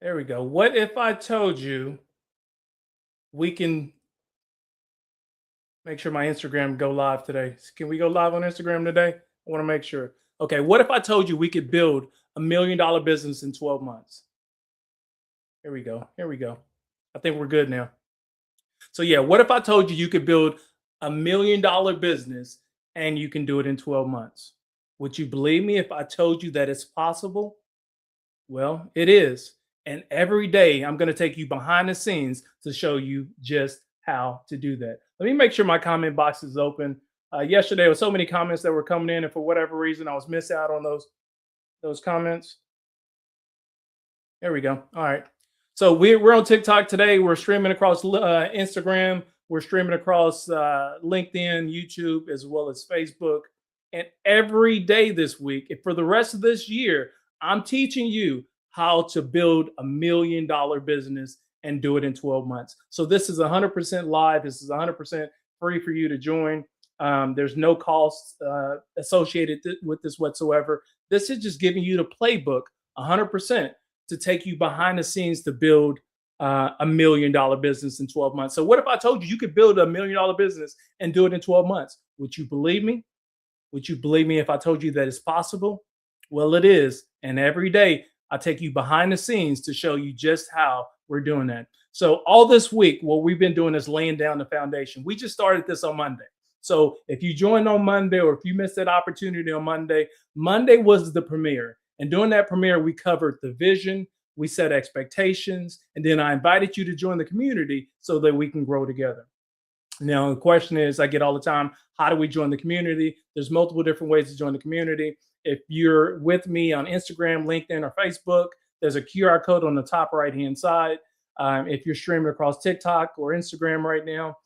There we go. What if I told you we can make sure my Instagram go live today? Can we go live on Instagram today? I want to make sure. Okay. What if I told you we could build $1 million business in 12 months? Here we go. Here we go. I think we're good now. So yeah, what if I told you you could build $1 million business and you can do it in 12 months? Would you believe me if I told you that it's possible? Well, it is. And every day I'm going to take you behind the scenes to show you just how to do that. Let me make sure my comment box is open. Yesterday, there were so many comments that were coming in, and for whatever reason, I was missing out on those comments. There we go. All right. So we're on TikTok today. We're streaming across Instagram. We're streaming across LinkedIn, YouTube, as well as Facebook. And every day this week, and for the rest of this year, I'm teaching you how to build $1 million business and do it in 12 months. So this is 100% live. This is 100% free for you to join. There's no cost associated with this whatsoever. This is just giving you the playbook 100% to take you behind the scenes to build $1 million business in 12 months. So what if I told you you could build $1 million business and do it in 12 months? Would you believe me? Would you believe me if I told you that it's possible? Well, it is. And every day I take you behind the scenes to show you just how we're doing that. So all this week, what we've been doing is laying down the foundation. We just started this on Monday. So if you joined on Monday, or if you missed that opportunity on Monday, Monday was the premiere. And during that premiere, we covered the vision, we set expectations, and then I invited you to join the community so that we can grow together. Now, the question is, I get all the time, how do we join the community? There's multiple different ways to join the community. If you're with me on Instagram, LinkedIn, or Facebook, there's a QR code on the top right-hand side. If you're streaming across TikTok or Instagram right now,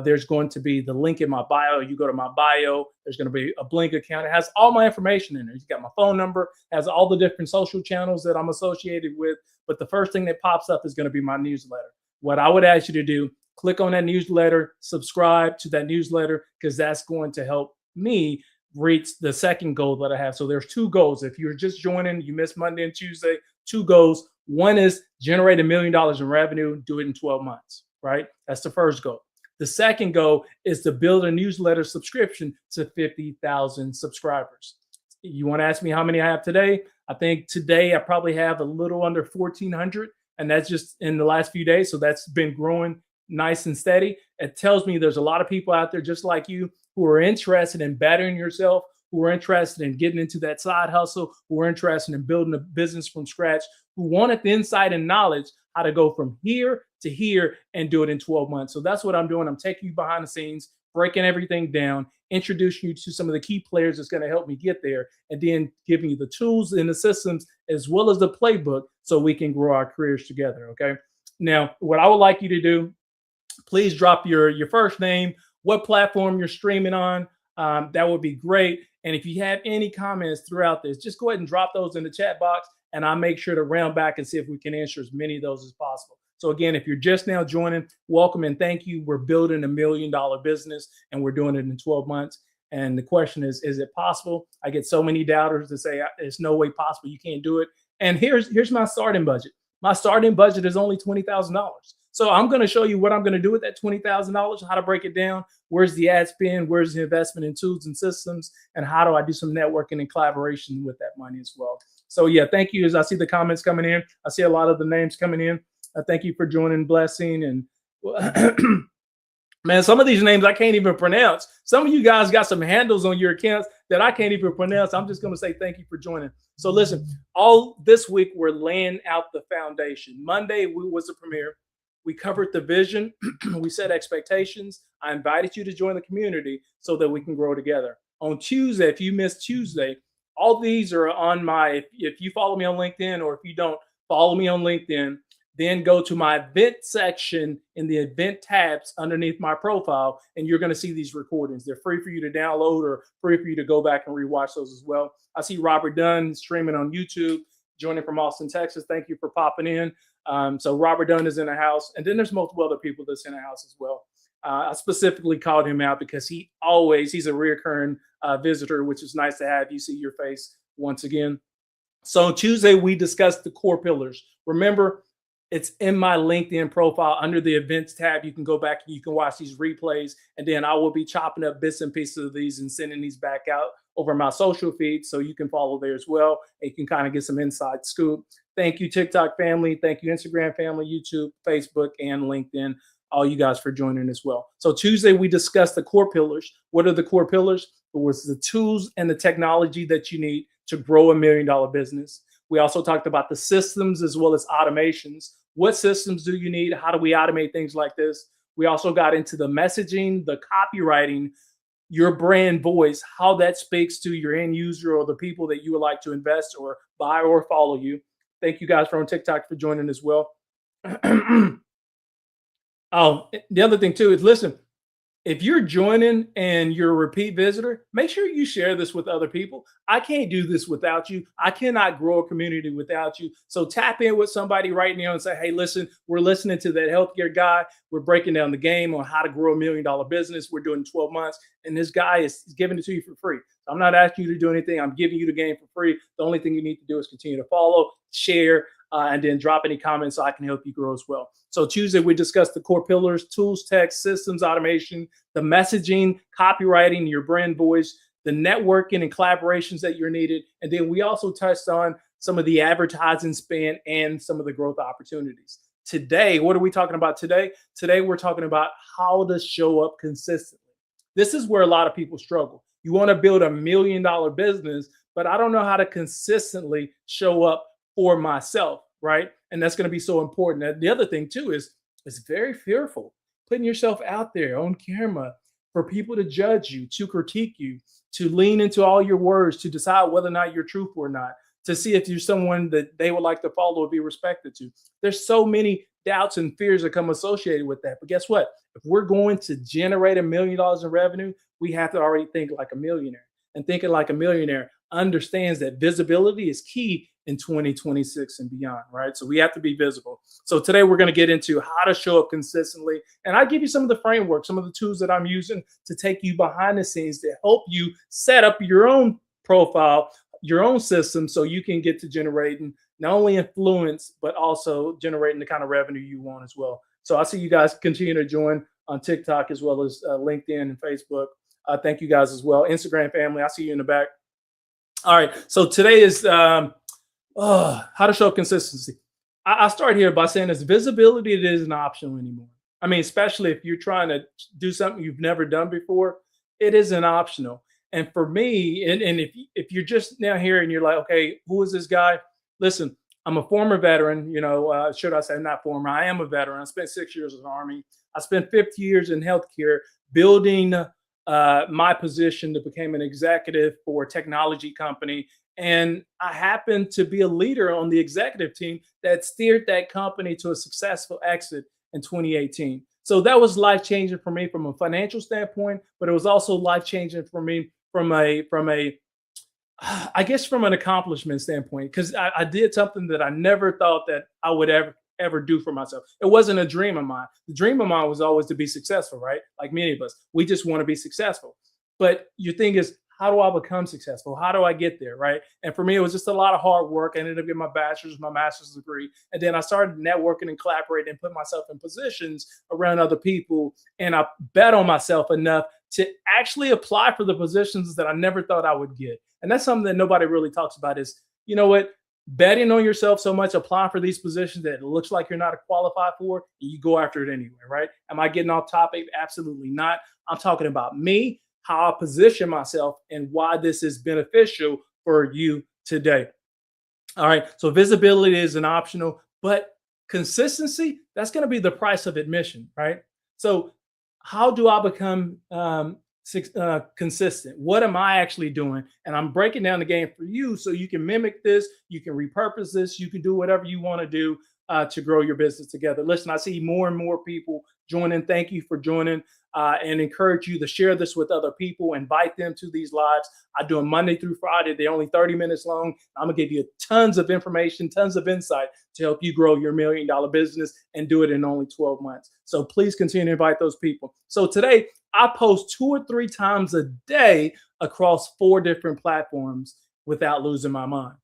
there's going to be the link in my bio. You go to my bio, there's going to be a Blink account. It has all my information in there. It's got my phone number, has all the different social channels that I'm associated with. But the first thing that pops up is going to be my newsletter. What I would ask you to do, click on that newsletter, subscribe to that newsletter, because that's going to help me reach the second goal that I have. So there's two goals. If you're just joining, you missed Monday and Tuesday, two goals. One is generate $1 million in revenue, do it in 12 months, right? That's the first goal. The second goal is to build a newsletter subscription to 50,000 subscribers. You want to ask me how many I have today? I think today I probably have a little under 1,400, and that's just in the last few days. So that's been growing nice and steady. It tells me there's a lot of people out there just like you who are interested in bettering yourself, who are interested in getting into that side hustle, who are interested in building a business from scratch, who wanted the insight and knowledge how to go from here to here and do it in 12 months. So that's what I'm doing. I'm taking you behind the scenes, breaking everything down, introducing you to some of the key players that's going to help me get there, and then giving you the tools and the systems as well as the playbook so we can grow our careers together. Okay. Now, what I would like you to do, please drop your first name, what platform you're streaming on. That would be great. And if you have any comments throughout this, just go ahead and drop those in the chat box, and I'll make sure to round back and see if we can answer as many of those as possible. So again, if you're just now joining, welcome and thank you. We're building $1 million business, and we're doing it in 12 months. And the question is it possible? I get so many doubters to say it's no way possible. You can't do it. And here's my starting budget. My starting budget is only $20,000. So I'm going to show you what I'm going to do with that $20,000, how to break it down. Where's the ad spend? Where's the investment in tools and systems? And how do I do some networking and collaboration with that money as well? So yeah, thank you. As I see the comments coming in, I see a lot of the names coming in. Thank you for joining, Blessing. And man, some of these names I can't even pronounce. Some of you guys got some handles on your accounts that I can't even pronounce. I'm just going to say thank you for joining. So listen, all this week we're laying out the foundation. Monday was the premiere. We covered the vision. We set expectations. I invited you to join the community so that we can grow together. On Tuesday, if you missed Tuesday, all these are on my, if you follow me on LinkedIn, or if you don't follow me on LinkedIn, then go to my event section in the event tabs underneath my profile, and you're going to see these recordings. They're free for you to download or free for you to go back and rewatch those as well. I see Robert Dunn streaming on YouTube, joining from Austin, Texas. Thank you for popping in. So Robert Dunn is in the house, and then there's multiple other people that's in the house as well. I specifically called him out because he's a reoccurring visitor, which is nice to have you see your face once again. So on Tuesday, we discussed the core pillars. Remember, it's in my LinkedIn profile under the events tab. You can go back and you can watch these replays. And then I will be chopping up bits and pieces of these and sending these back out over my social feed so you can follow there as well. And you can kind of get some inside scoop. Thank you, TikTok family. Thank you, Instagram family, YouTube, Facebook, and LinkedIn. All you guys for joining as well. So Tuesday, we discussed the core pillars. What are the core pillars? It was the tools and the technology that you need to grow $1 million business. We also talked about the systems as well as automations. What systems do you need? How do we automate things like this? We also got into the messaging, the copywriting, your brand voice, how that speaks to your end user or the people that you would like to invest or buy or follow you. Thank you guys from TikTok for joining as well. Oh, the other thing too is listen, if you're joining and you're a repeat visitor, make sure you share this with other people. I can't do this without you. I cannot grow a community without you. So tap in with somebody right now and say, hey, listen, we're listening to that healthcare guy. We're breaking down the game on how to grow $1 million business. We're doing 12 months. And this guy is giving it to you for free. So I'm not asking you to do anything. I'm giving you the game for free. The only thing you need to do is continue to follow, share, and then drop any comments so I can help you grow as well. So Tuesday, we discussed the core pillars, tools, tech, systems, automation, the messaging, copywriting, your brand voice, the networking and collaborations that you're needed. And then we also touched on some of the advertising spend and some of the growth opportunities. Today, what are we talking about today? Today, we're talking about how to show up consistently. This is where a lot of people struggle. You want to build $1 million business, but I don't know how to consistently show up for myself, right? And that's going to be so important. And the other thing too is it's very fearful putting yourself out there on camera for people to judge you, to critique you, to lean into all your words, to decide whether or not you're truthful or not, to see if you're someone that they would like to follow or be respected to. There's so many doubts and fears that come associated with that. But guess what? If we're going to generate $1 million in revenue, we have to already think like a millionaire. And thinking like a millionaire understands that visibility is key in 2026 and beyond, right? So we have to be visible. So today we're going to get into how to show up consistently. And I give you some of the framework, some of the tools that I'm using to take you behind the scenes to help you set up your own profile, your own system, so you can get to generating not only influence, but also generating the kind of revenue you want as well. So I see you guys continue to join on TikTok as well as LinkedIn and Facebook. Thank you guys as well. Instagram family, I see you in the back. All right. So today is how to show consistency. I start here by saying this: visibility it isn't optional anymore. I mean, especially if you're trying to do something you've never done before, it isn't optional. And for me, and if you're just now here and you're like, okay, who is this guy? Listen, I'm a former veteran. You know, should I say not former? I am a veteran. I spent 6 years in the Army. I spent 50 years in healthcare building my position to become an executive for a technology company. And I happened to be a leader on the executive team that steered that company to a successful exit in 2018. So that was life changing for me from a financial standpoint, but it was also life changing for me from a I guess from an accomplishment standpoint, because I did something that I never thought that I would ever do for myself. It wasn't a dream of mine. The dream of mine was always to be successful, right? Like many of us, we just want to be successful. But your thing is, how do I become successful? How do I get there, right? And for me, it was just a lot of hard work. I ended up getting my bachelor's, my master's degree, and then I started networking and collaborating and put myself in positions around other people. And I bet on myself enough to actually apply for the positions that I never thought I would get. And that's something that nobody really talks about is, you know what? Betting on yourself so much, applying for these positions that it looks like you're not qualified for, you go after it anyway, right? Am I getting off topic? Absolutely not. I'm talking about me, how I position myself, and why this is beneficial for you today. All right. So visibility is an optional, but consistency, that's going to be the price of admission, right? So how do I become consistent? What am I actually doing? And I'm breaking down the game for you so you can mimic this, you can repurpose this, you can do whatever you want to do to grow your business together. Listen, I see more and more people joining. Thank you for joining, and encourage you to share this with other people, invite them to these lives. I do them Monday through Friday. They're only 30 minutes long. I'm gonna give you tons of information, tons of insight to help you grow your $1 million business and do it in only 12 months. So please continue to invite those people. So today I post 2 or 3 times a day across 4 different platforms without losing my mind.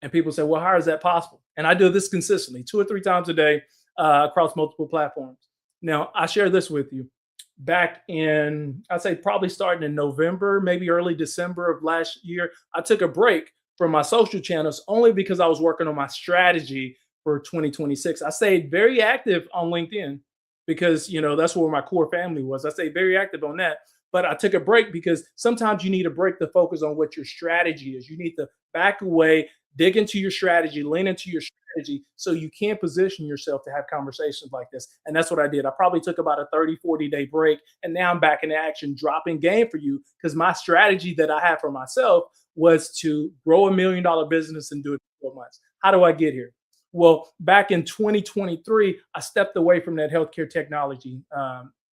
And people say, well, how is that possible? And I do this consistently 2 or 3 times a day across multiple platforms. Now, I share this with you. Back in, I'd say probably starting in November, maybe early December of last year, I took a break from my social channels only because I was working on my strategy for 2026. I stayed very active on LinkedIn because, that's where my core family was. I stayed very active on that. But I took a break because sometimes you need a break to focus on what your strategy is. You need to back away, dig into your strategy, lean into your strategy so you can position yourself to have conversations like this. And that's what I did. I probably took about a 30, 40-day break. And now I'm back in action, dropping game for you because my strategy that I have for myself was to grow $1 million business and do it in 12 months. How do I get here? Well, back in 2023, I stepped away from that healthcare technology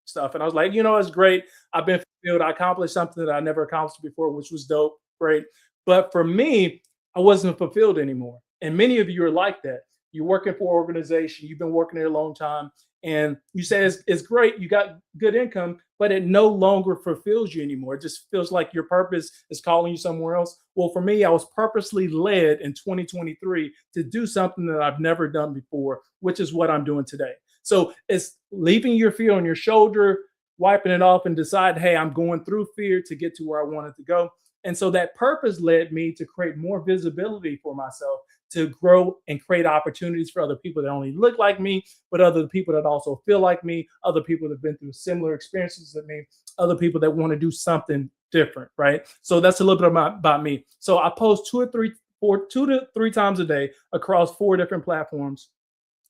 stuff. And I was like, it's great. I've been fulfilled. I accomplished something that I never accomplished before, which was dope. Great. But for me, I wasn't fulfilled anymore. And many of you are like that. You're working for an organization, you've been working there a long time, and you say it's great, you got good income, but it no longer fulfills you anymore. It just feels like your purpose is calling you somewhere else. Well, for me, I was purposely led in 2023 to do something that I've never done before, which is what I'm doing today. So it's leaving your fear on your shoulder, wiping it off, and decide, hey, I'm going through fear to get to where I wanted to go. And so that purpose led me to create more visibility for myself, to grow and create opportunities for other people that only look like me, but other people that also feel like me, other people that have been through similar experiences as me, other people that want to do something different, right? So that's a little bit about me. So I post 2 to 3 times a day across 4 different platforms.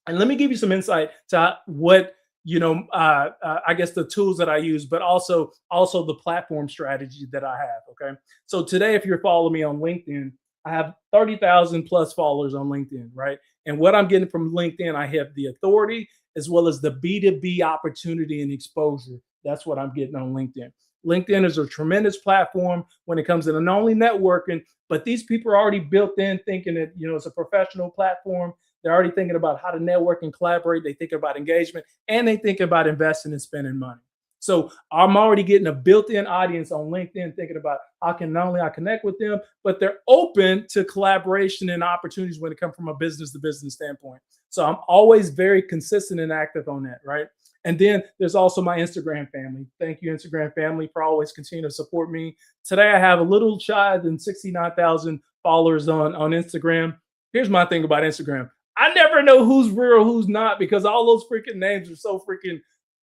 And let me give you some insight to what I guess the tools that I use, but also the platform strategy that I have. Okay. So today, if you're following me on LinkedIn, I have 30,000 plus followers on LinkedIn, right? And what I'm getting from LinkedIn, I have the authority as well as the B2B opportunity and exposure. That's what I'm getting on LinkedIn. LinkedIn is a tremendous platform when it comes to not only networking, but these people are already built in thinking that, it's a professional platform. They're already thinking about how to network and collaborate. They think about engagement and they think about investing and spending money. So I'm already getting a built-in audience on LinkedIn thinking about how can not only I connect with them, but they're open to collaboration and opportunities when it comes from a business to business standpoint. So I'm always very consistent and active on that, right? And then there's also my Instagram family. Thank you, Instagram family, for always continuing to support me. Today I have a little shy than 69,000 followers on Instagram. Here's my thing about Instagram. I never know who's real, who's not, because all those freaking names are so freaking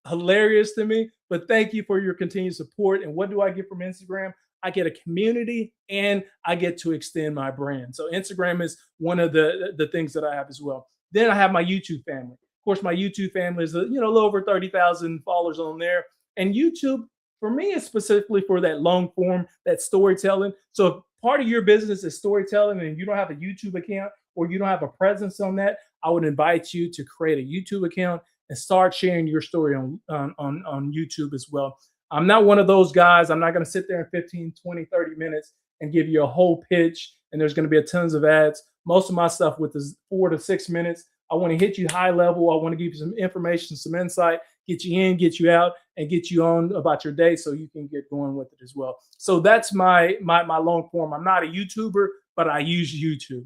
hilarious to me. But thank you for your continued support. And what do I get from Instagram? I get a community and I get to extend my brand. So Instagram is one of the things that I have as well. Then I have my YouTube family. Of course, my YouTube family is a little over 30,000 followers on there. And YouTube, for me, is specifically for that long form, that storytelling. So if part of your business is storytelling and you don't have a YouTube account or you don't have a presence on that, I would invite you to create a YouTube account and start sharing your story on YouTube as well. I'm not one of those guys. I'm not going to sit there in 15, 20, 30 minutes and give you a whole pitch and there's going to be a tons of ads. Most of my stuff with is 4 to 6 minutes. I want to hit you high level. I want to give you some information, some insight, get you in, get you out, and get you on about your day so you can get going with it as well. So that's my long form. I'm not a YouTuber, but I use YouTube.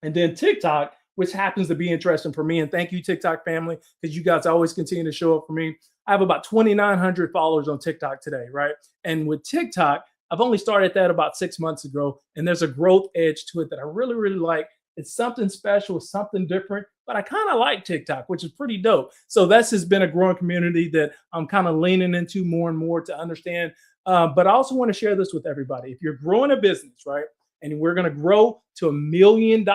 And then TikTok, which happens to be interesting for me. And thank you, TikTok family, because you guys always continue to show up for me. I have about 2,900 followers on TikTok today, right? And with TikTok, I've only started that about 6 months ago. And there's a growth edge to it that I really, really like. It's something special, it's something different, but I kind of like TikTok, which is pretty dope. So that's just been a growing community that I'm kind of leaning into more and more to understand. But I also want to share this with everybody. If you're growing a business, right, and we're going to grow to $1 million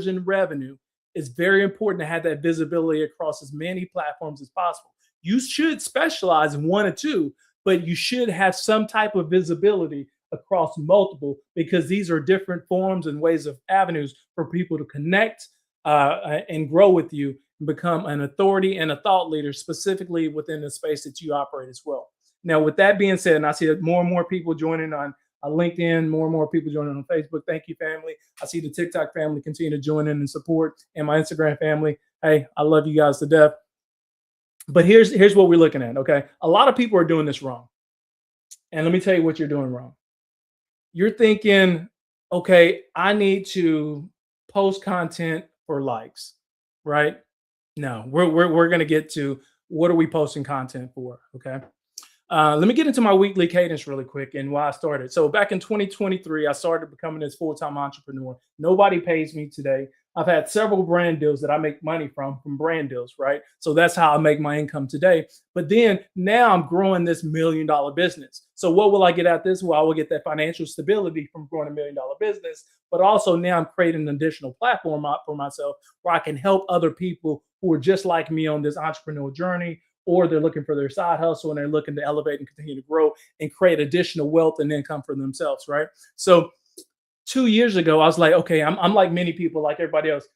in revenue, it's very important to have that visibility across as many platforms as possible. You should specialize in 1 or 2, but you should have some type of visibility across multiple, because these are different forms and ways of avenues for people to connect and grow with you and become an authority and a thought leader specifically within the space that you operate as well. Now, with that being said, and I see that more and more people joining on LinkedIn, more and more people joining on Facebook. Thank you, family. I see the TikTok family continue to join in and support, and my Instagram family. Hey, I love you guys to death. But here's what we're looking at, okay? A lot of people are doing this wrong. And let me tell you what you're doing wrong. You're thinking, okay, I need to post content for likes, right? No, we're going to get to what are we posting content for, okay? Let me get into my weekly cadence really quick and why I started. So back in 2023, I started becoming this full-time entrepreneur. Nobody pays me today. I've had several brand deals that I make money from brand deals, right? So that's how I make my income today. But then now I'm growing this $1 million business. So what will I get out this? Well, I will get that financial stability from growing $1 million business, but also now I'm creating an additional platform out for myself where I can help other people who are just like me on this entrepreneurial journey, or they're looking for their side hustle and they're looking to elevate and continue to grow and create additional wealth and income for themselves, right? So 2 years ago, I was like, okay, I'm like many people, like everybody else.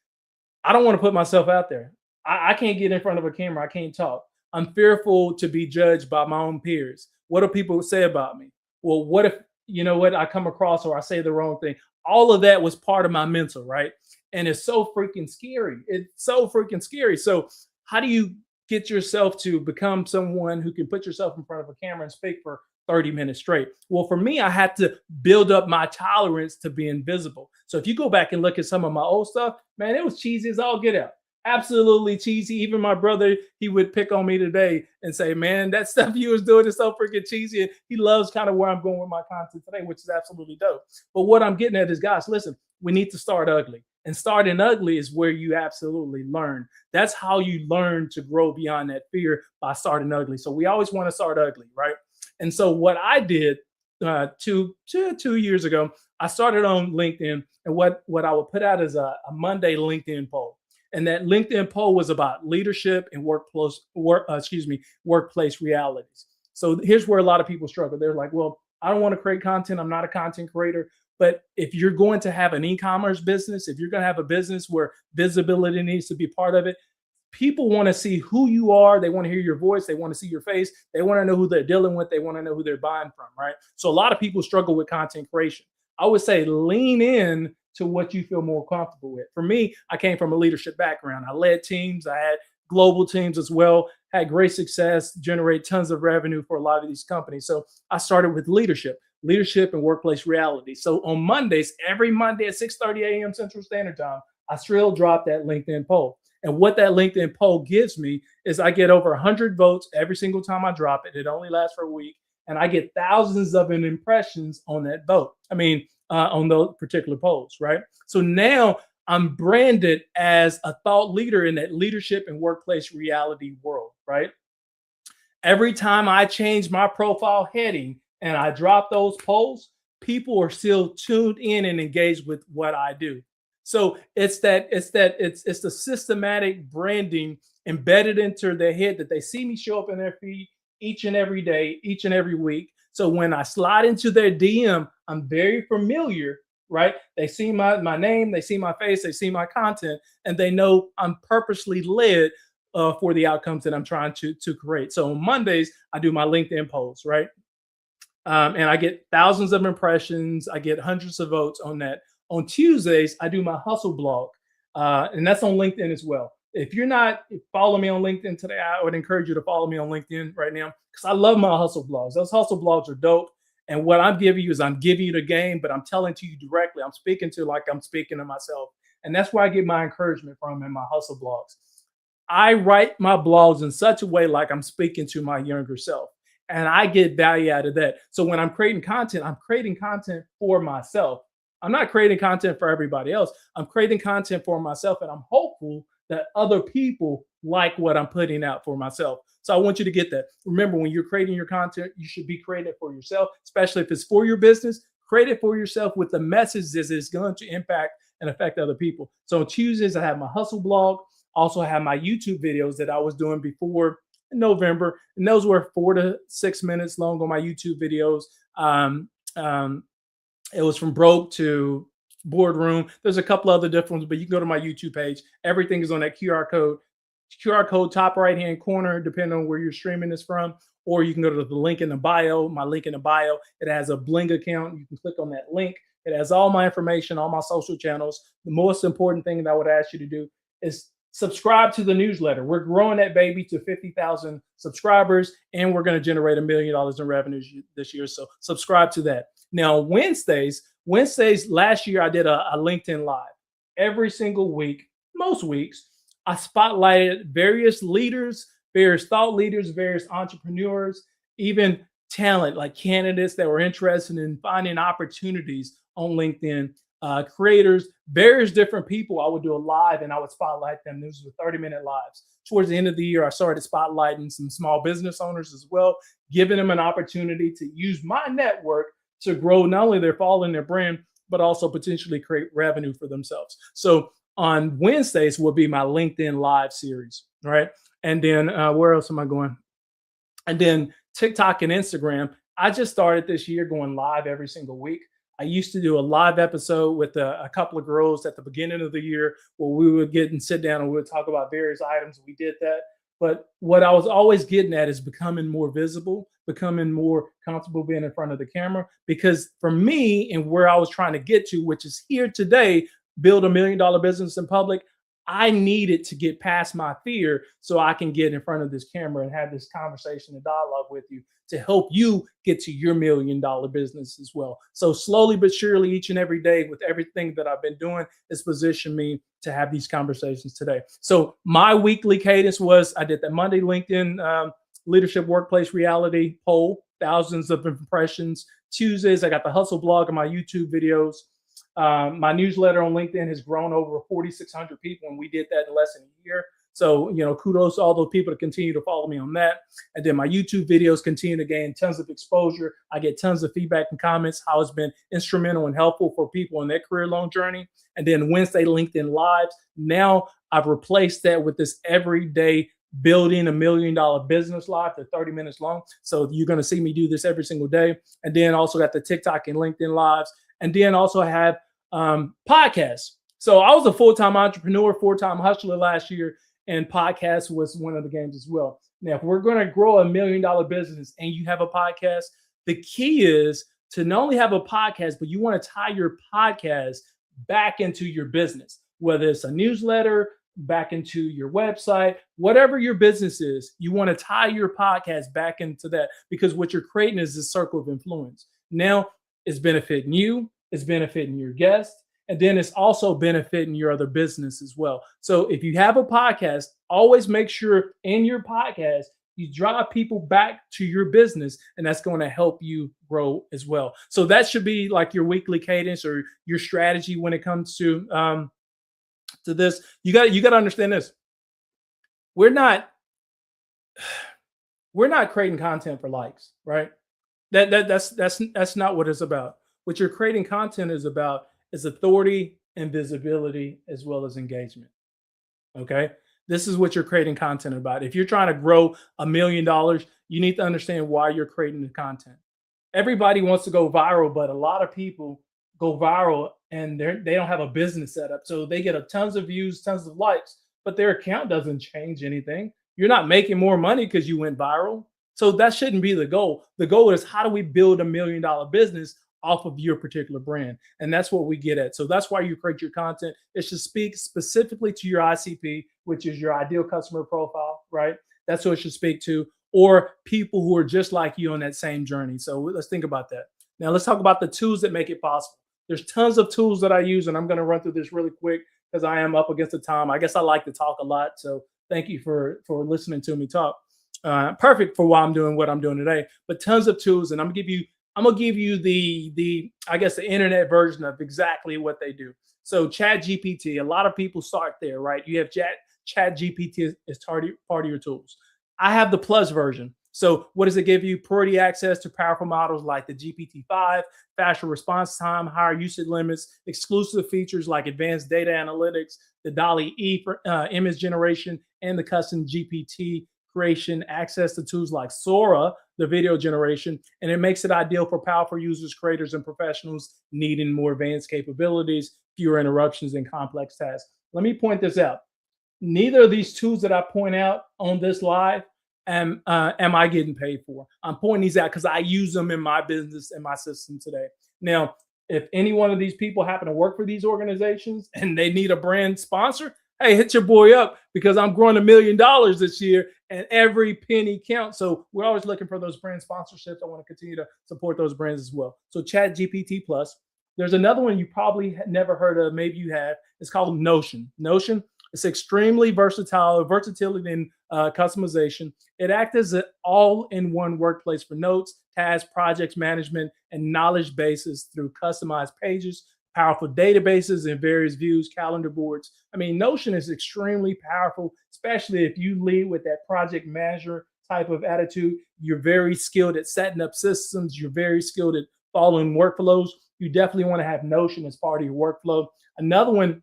I don't want to put myself out there. I can't get in front of a camera. I can't talk. I'm fearful to be judged by my own peers. What do people say about me? Well, what if, you know what, I come across or I say the wrong thing? All of that was part of my mental, right? And it's so freaking scary. It's so freaking scary. So how do you get yourself to become someone who can put yourself in front of a camera and speak for 30 minutes straight? Well, for me, I had to build up my tolerance to be invisible. So if you go back and look at some of my old stuff, man, it was cheesy as all get out. Absolutely cheesy. Even my brother, he would pick on me today and say, man, that stuff you was doing is so freaking cheesy. And he loves kind of where I'm going with my content today, which is absolutely dope. But what I'm getting at is, guys, listen, we need to start ugly. And starting ugly is where you absolutely learn. That's how you learn to grow beyond that fear, by starting ugly. So we always want to start ugly, right? And so what I did 2 years ago, I started on LinkedIn, and what I would put out is a Monday LinkedIn poll. And that LinkedIn poll was about leadership and workplace realities. So here's where a lot of people struggle. They're like, well, I don't want to create content. I'm not a content creator. But if you're going to have an e-commerce business, if you're going to have a business where visibility needs to be part of it, people want to see who you are. They want to hear your voice. They want to see your face. They want to know who they're dealing with. They want to know who they're buying from, right? So a lot of people struggle with content creation. I would say lean in to what you feel more comfortable with. For me, I came from a leadership background. I led teams. I had global teams as well, had great success, generate tons of revenue for a lot of these companies. So I started with leadership and workplace reality. So on Mondays, every Monday at 6:30 a.m. Central Standard Time, I still drop that LinkedIn poll. And what that LinkedIn poll gives me is I get over 100 votes every single time I drop it. It only lasts for a week. And I get thousands of impressions on that vote. On those particular polls, right? So now I'm branded as a thought leader in that leadership and workplace reality world, right? Every time I change my profile heading and I drop those polls, people are still tuned in and engaged with what I do. So it's the systematic branding embedded into their head that they see me show up in their feed each and every day, each and every week. So when I slide into their DM, I'm very familiar, right? They see my name, they see my face, they see my content, and they know I'm purposely led for the outcomes that I'm trying to create. So on Mondays, I do my LinkedIn posts, right? And I get thousands of impressions. I get hundreds of votes on that. On Tuesdays, I do my hustle blog, and that's on LinkedIn as well. If you're not following me on LinkedIn today, I would encourage you to follow me on LinkedIn right now, because I love my hustle blogs. Those hustle blogs are dope. And what I'm giving you is I'm giving you the game, but I'm telling to you directly. I'm speaking to like I'm speaking to myself. And that's where I get my encouragement from in my hustle blogs. I write my blogs in such a way like I'm speaking to my younger self. And I get value out of that. So when I'm creating content, I'm creating content for myself. I'm not creating content for everybody else. I'm creating content for myself. And I'm hopeful that other people like what I'm putting out for myself. So I want you to get that. Remember, when you're creating your content, you should be creating it for yourself, especially if it's for your business. Create it for yourself with the message that is going to impact and affect other people. So on Tuesdays, I have my hustle blog. Also, I have my YouTube videos that I was doing before in November, and those were 4 to 6 minutes long on my YouTube videos. It was from broke to boardroom. There's a couple other different ones, but you can go to my YouTube page. Everything is on that QR code top right hand corner, depending on where you're streaming this from. Or you can go to the link in the bio, my link in the bio. It has a Bling account. You can click on that link. It has all my information, all my social channels. The most important thing that I would ask you to do is subscribe to the newsletter. We're growing that baby to 50,000 subscribers, and we're going to generate $1 million in revenue this year. So subscribe to that. Now, Wednesdays, last year I did a LinkedIn Live. every single week, most weeks, I spotlighted various leaders, various thought leaders, various entrepreneurs, even talent like candidates that were interested in finding opportunities on LinkedIn, creators, various different people. I would do a live and I would spotlight them. These were 30-minute lives. Towards the end of the year, I started spotlighting some small business owners as well, giving them an opportunity to use my network to grow not only their following, their brand, but also potentially create revenue for themselves. So on Wednesdays will be my LinkedIn live series, right? And then where else am I going? And then TikTok and Instagram. I just started this year going live every single week. I used to do a live episode with a couple of girls at the beginning of the year where we would get and sit down and we would talk about various items. We did that. But what I was always getting at is becoming more visible, becoming more comfortable being in front of the camera. Because for me and where I was trying to get to, which is here today, build $1 million business in public, I needed to get past my fear so I can get in front of this camera and have this conversation and dialogue with you to help you get to your $1 million business as well. So slowly but surely, each and every day with everything that I've been doing has positioned me to have these conversations today. So my weekly cadence was I did the Monday LinkedIn Leadership Workplace Reality poll, thousands of impressions. Tuesdays, I got the Hustle blog and my YouTube videos. My newsletter on LinkedIn has grown over 4,600 people, and we did that in less than a year. So, kudos to all those people that continue to follow me on that. And then my YouTube videos continue to gain tons of exposure. I get tons of feedback and comments, how it's been instrumental and helpful for people in their career-long journey. And then Wednesday LinkedIn Lives. Now I've replaced that with this everyday building $1 million business live. They're 30 minutes long. So you're going to see me do this every single day. And then also got the TikTok and LinkedIn Lives. And then also I have podcasts. So I was a full-time entrepreneur, full-time hustler last year, and podcast was one of the games as well. Now, if we're going to grow $1 million business and you have a podcast, the key is to not only have a podcast, but you want to tie your podcast back into your business, whether it's a newsletter, back into your website, whatever your business is, you want to tie your podcast back into that, because what you're creating is this circle of influence. Now it's benefiting you, it's benefiting your guests, and then it's also benefiting your other business as well. So if you have a podcast, always make sure in your podcast, you drive people back to your business, and that's going to help you grow as well. So that should be like your weekly cadence or your strategy when it comes to this. You got to understand this. We're not creating content for likes, right? That's not what it's about. What you're creating content is about is authority and visibility as well as engagement. Okay. This is what you're creating content about. If you're trying to grow $1 million, you need to understand why you're creating the content. Everybody wants to go viral, but a lot of people go viral and they don't have a business setup. So they get tons of views, tons of likes, but their account doesn't change anything. You're not making more money because you went viral. So that shouldn't be the goal. The goal is, how do we build $1 million business off of your particular brand? And that's what we get at. So that's why you create your content. It should speak specifically to your ICP, which is your ideal customer profile, right? That's what it should speak to, or people who are just like you on that same journey. So let's think about that. Now let's talk about the tools that make it possible. There's tons of tools that I use, and I'm going to run through this really quick because I am up against the time. I guess I like to talk a lot. So thank you for listening to me talk. Perfect for why I'm doing what I'm doing today, but tons of tools. And I'm going to give you the I guess the internet version of exactly what they do. So Chat GPT, a lot of people start there, right? You have Chat GPT as part of your tools. I have the plus version. So what does it give you? Priority access to powerful models like the GPT-5, faster response time, higher usage limits, exclusive features like advanced data analytics, the DALL-E for image generation, and the custom GPT creation, access to tools like Sora, the video generation, and it makes it ideal for powerful users, creators, and professionals needing more advanced capabilities, fewer interruptions, and complex tasks. Let me point this out. Neither of these tools that I point out on this live am I getting paid for. I'm pointing these out because I use them in my business and my system today. Now, if any one of these people happen to work for these organizations and they need a brand sponsor, hey, hit your boy up, because I'm growing $1 million this year and every penny counts. So we're always looking for those brand sponsorships. I want to continue to support those brands as well. So Chat GPT Plus. There's another one you probably never heard of. Maybe you have. It's called Notion. Notion. It's extremely versatile, versatility and customization. It acts as an all-in-one workplace for notes, tasks, projects management, and knowledge bases through customized pages, powerful databases, and various views, calendar boards. I mean, Notion is extremely powerful, especially if you lead with that project manager type of attitude. You're very skilled at setting up systems. You're very skilled at following workflows. You definitely want to have Notion as part of your workflow. Another one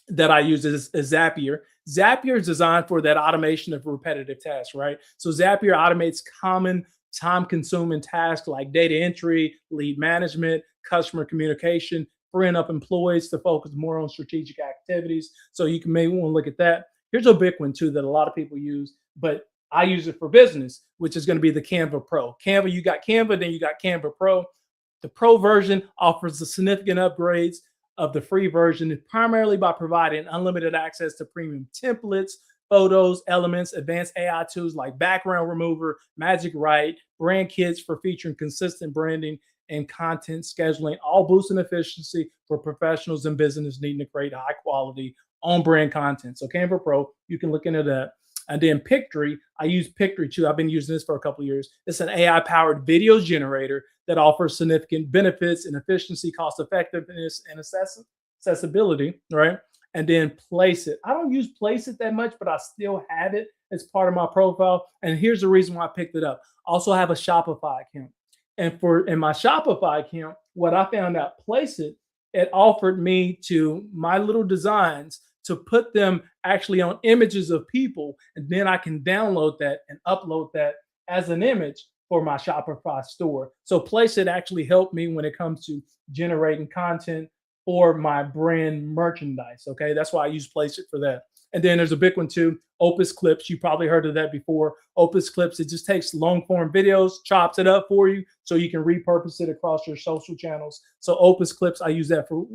that I use is Zapier. Zapier is designed for that automation of repetitive tasks, right? So Zapier automates common time-consuming tasks like data entry, lead management, customer communication, freeing up employees to focus more on strategic activities. So you can maybe want to look at that. Here's a big one too that a lot of people use, but I use it for business, which is going to be the Canva Pro. Canva, you got Canva, then you got Canva Pro. The Pro version offers the significant upgrades of the free version, primarily by providing unlimited access to premium templates, photos, elements, advanced AI tools like background remover, Magic Write, brand kits for featuring consistent branding and content scheduling, all boosting efficiency for professionals and business needing to create high quality on brand content. So Canva Pro, you can look into that. And then Ep.3, I use Ep.3 too. I've been using this for a couple of years. It's an AI-powered video generator that offers significant benefits in efficiency, cost effectiveness, and accessibility, right? And then Place It. I don't use Place It that much, but I still have it as part of my profile. And here's the reason why I picked it up. I also have a Shopify account. And in my Shopify account, what I found out, Place It, it offered me to my little designs to put them actually on images of people, and then I can download that and upload that as an image for my Shopify store. So Place It actually helped me when it comes to generating content for my brand merchandise. Okay, that's why I use Place It for that. And then there's a big one too, Opus Clips. You probably heard of that before. Opus Clips, it just takes long form videos, chops it up for you so you can repurpose it across your social channels. So Opus Clips, I use that for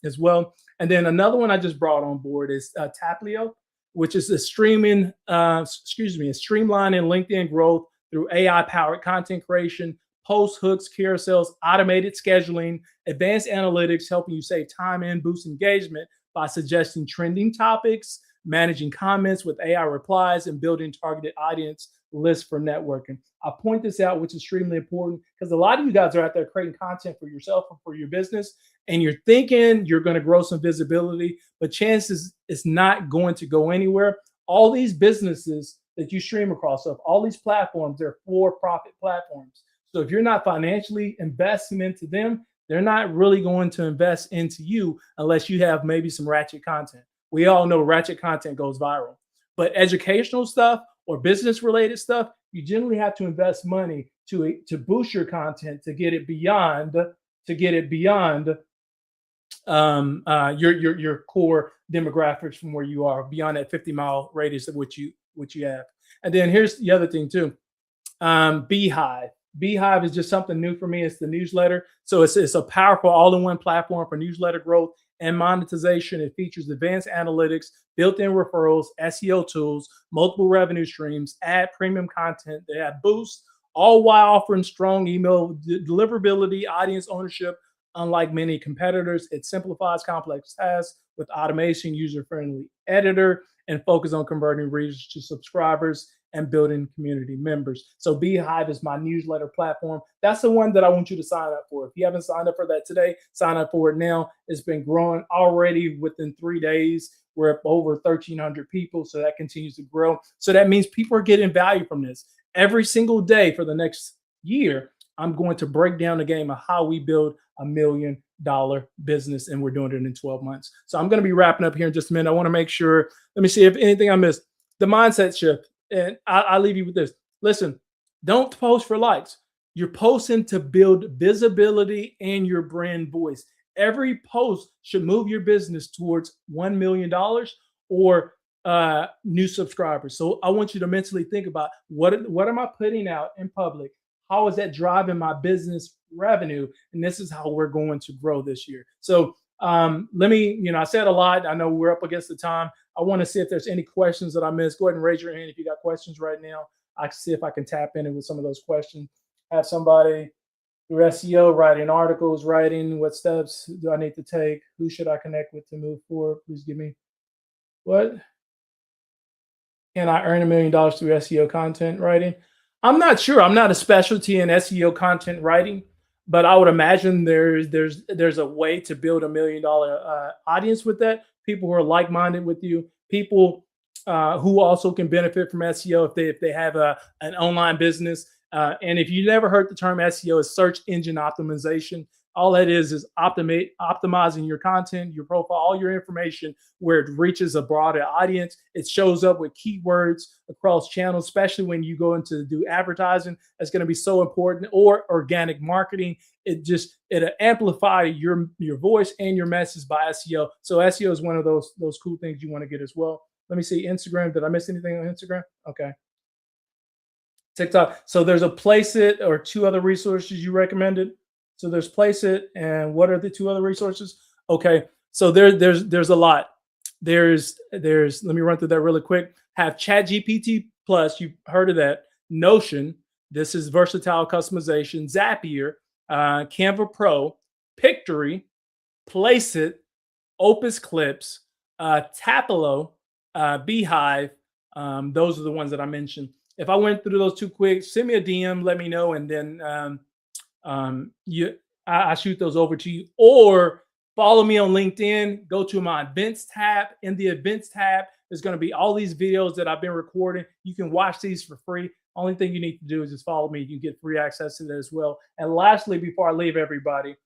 as well. And then another one I just brought on board is Taplio, which is a streamlining LinkedIn growth through AI-powered content creation, post hooks, carousels, automated scheduling, advanced analytics, helping you save time and boost engagement by suggesting trending topics, managing comments with AI replies, and building targeted audience lists for networking. I point this out, which is extremely important, because a lot of you guys are out there creating content for yourself or for your business, and you're thinking you're going to grow some visibility, but chances it's not going to go anywhere. All these businesses that you stream across of, all these platforms, they're for-profit platforms. So if you're not financially investing into them, they're not really going to invest into you unless you have maybe some ratchet content. We all know ratchet content goes viral, but educational stuff or business related stuff, you generally have to invest money to boost your content, to get it beyond your core demographics from where you are, beyond that 50-mile radius of what you have. And then here's the other thing too, Beehive. Beehive is just something new for me. It's the newsletter. So it's a powerful all-in-one platform for newsletter growth and monetization. It features advanced analytics, built-in referrals, SEO tools, multiple revenue streams, ad premium content, they have boosts, all while offering strong email deliverability, audience ownership. Unlike many competitors, it simplifies complex tasks with automation, user-friendly editor, and focus on converting readers to subscribers and building community members. So Beehive is my newsletter platform. That's the one that I want you to sign up for. If you haven't signed up for that today, sign up for it now. It's been growing already. Within 3 days. We're up over 1,300 people. So that continues to grow. So that means people are getting value from this. Every single day for the next year, I'm going to break down the game of how we build $1 million business, and we're doing it in 12 months. So I'm going to be wrapping up here in just a minute. I want to make sure, let me see if anything I missed. The mindset shift. And I'll leave you with this. Listen, don't post for likes. You're posting to build visibility and your brand voice. Every post should move your business towards $1 million or new subscribers. So I want you to mentally think about what am I putting out in public? How is that driving my business revenue? And this is how we're going to grow this year. So let me, I said a lot. I know we're up against the time. I want to see if there's any questions that I missed. Go ahead and raise your hand if you got questions right now. I can see if I can tap in with some of those questions. Have somebody through SEO, writing articles, writing what steps do I need to take? Who should I connect with to move forward? Please give me what? Can I earn $1 million through SEO content writing? I'm not sure. I'm not a specialty in SEO content writing, but I would imagine there's a way to build $1 million audience with that. People who are like minded with you, people who also can benefit from SEO if they have an online business. And if you never heard the term SEO, is search engine optimization. All that is optimizing your content, your profile, all your information where it reaches a broader audience. It shows up with keywords across channels, especially when you go into do advertising. That's going to be so important. Or organic marketing. It'll amplify your voice and your message by SEO. So SEO is one of those cool things you want to get as well. Let me see Instagram. Did I miss anything on Instagram? Okay. TikTok. So there's a Place It or two other resources you recommended. So there's Place It, and what are the two other resources? Okay, so there's a lot. There's let me run through that really quick. Have ChatGPT Plus, you've heard of that. Notion, this is versatile customization. Zapier, Canva Pro, Pictory, Place It, Opus Clips, Tapelo, Beehive. Those are the ones that I mentioned. If I went through those too quick, send me a DM, let me know, and then I shoot those over to you. Or follow me on LinkedIn. Go to my events tab. In the events tab, there's going to be all these videos that I've been recording. You can watch these for free. Only thing you need to do is just follow me. You can get free access to that as well. And lastly, before I leave everybody,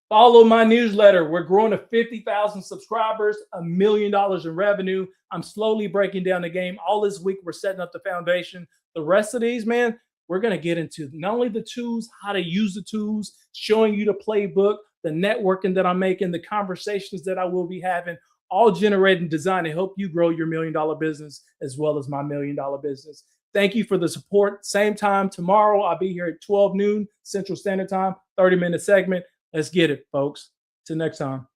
follow my newsletter. We're growing to 50,000 subscribers, $1 million in revenue. I'm slowly breaking down the game. All this week, we're setting up the foundation. The rest of these, man, we're going to get into not only the tools, how to use the tools, showing you the playbook, the networking that I'm making, the conversations that I will be having, all generated and designed to help you grow your $1 million business as well as my $1 million business. Thank you for the support. Same time tomorrow. I'll be here at 12 noon Central Standard Time, 30-minute segment. Let's get it, folks. Till next time.